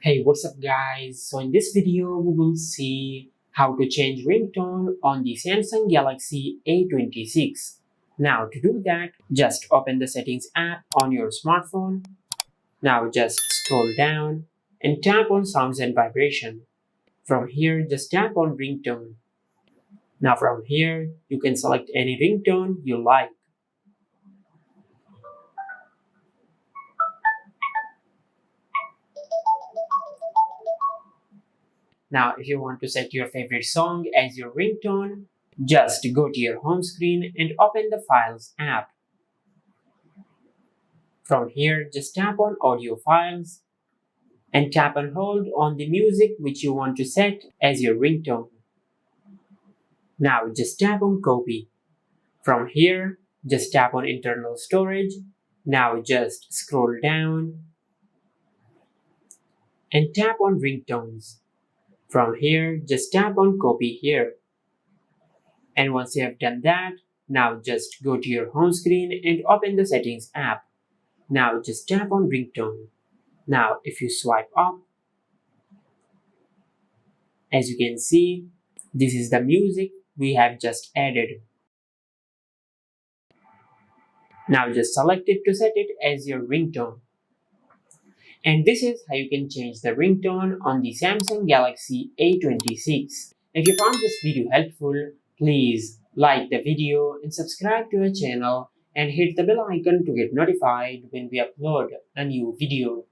Hey, what's up guys? So in this video we will see how to change ringtone on the Samsung Galaxy A26. Now to do that, just open the settings app on your smartphone. Now just scroll down and tap on sounds and vibration. From here just tap on ringtone. Now from here you can select any ringtone you like. Now, if you want to set your favorite song as your ringtone, just go to your home screen and open the Files app. From here, just tap on Audio Files and tap and hold on the music which you want to set as your ringtone. Now, just tap on Copy. From here, just tap on Internal Storage. Now, just scroll down and tap on Ringtones. From here, just tap on Copy here. And once you have done that, now just go to your home screen and open the Settings app. Now just tap on Ringtone. Now if you swipe up, as you can see, this is the music we have just added. Now just select it to set it as your ringtone. And this is how you can change the ringtone on the Samsung Galaxy A26. If you found this video helpful, please like the video and subscribe to our channel and hit the bell icon to get notified when we upload a new video.